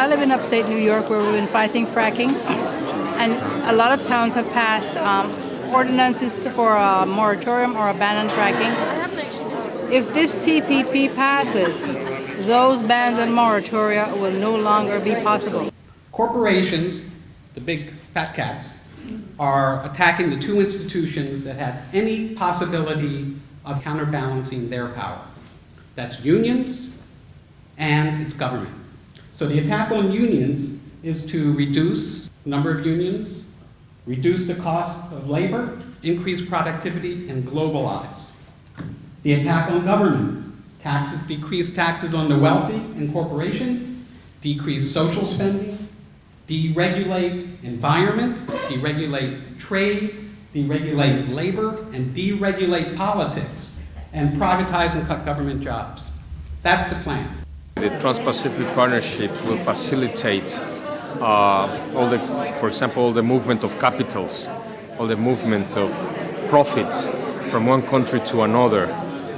I live in upstate New York where we've been fighting fracking, and a lot of towns have passed ordinances for a moratorium or abandon fracking. If this TPP passes, those bans and moratoria will no longer be possible. Corporations, the big fat cats, are attacking the two institutions that have any possibility of counterbalancing their power. That's unions and it's government. So the attack on unions is to reduce the number of unions, reduce the cost of labor, increase productivity, and globalize. The attack on government, decrease taxes on the wealthy and corporations, decrease social spending, deregulate environment, deregulate trade, deregulate labor, and deregulate politics, and privatize and cut government jobs. That's the plan. The Trans-Pacific Partnership will facilitate for example, all the movement of capitals, all the movement of profits from one country to another,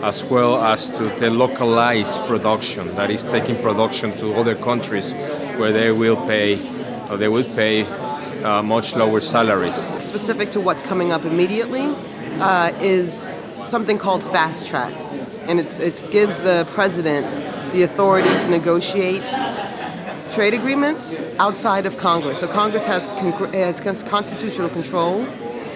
as well as to delocalize production, that is taking production to other countries where they will pay much lower salaries. Specific to what's coming up immediately is something called fast track, and it gives the president the authority to negotiate trade agreements outside of Congress. So Congress has constitutional control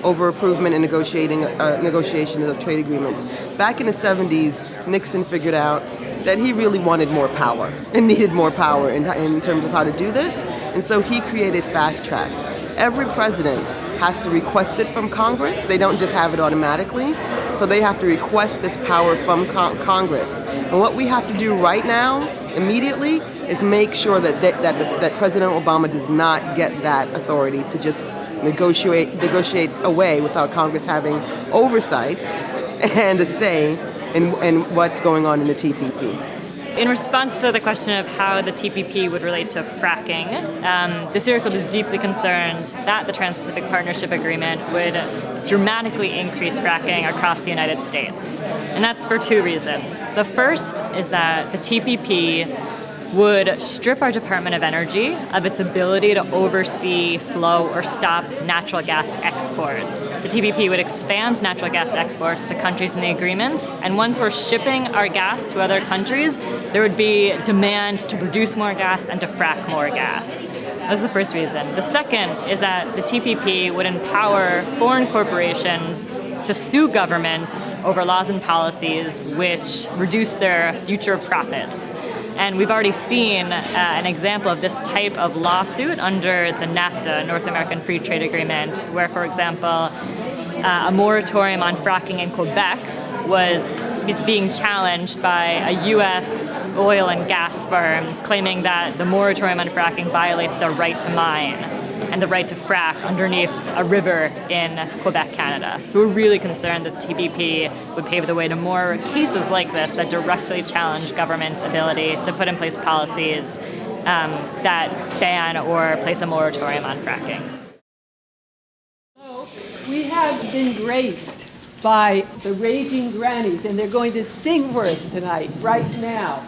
over approval and negotiation of trade agreements. Back in the 70s, Nixon figured out that he really wanted more power and needed more power in terms of how to do this, and so he created fast track. Every president has to request it from Congress. They don't just have it automatically, so they have to request this power from Congress. And what we have to do right now, immediately, is make sure that President Obama does not get that authority to just negotiate away without Congress having oversight and a say in what's going on in the TPP. In response to the question of how the TPP would relate to fracking, the Sierra Club is deeply concerned that the Trans-Pacific Partnership Agreement would dramatically increase fracking across the United States. And that's for two reasons. The first is that the TPP would strip our Department of Energy of its ability to oversee, slow, or stop natural gas exports. The TPP would expand natural gas exports to countries in the agreement, and once we're shipping our gas to other countries, there would be demand to produce more gas and to frack more gas. That's the first reason. The second is that the TPP would empower foreign corporations to sue governments over laws and policies which reduce their future profits. And we've already seen an example of this type of lawsuit under the NAFTA, North American Free Trade Agreement, where, for example, a moratorium on fracking in Quebec is being challenged by a U.S. oil and gas firm claiming that the moratorium on fracking violates their right to mine and the right to frack underneath a river in Quebec, Canada. So we're really concerned that the TPP would pave the way to more cases like this that directly challenge government's ability to put in place policies that ban or place a moratorium on fracking. We have been graced by the Raging Grannies, and they're going to sing for us tonight, right now.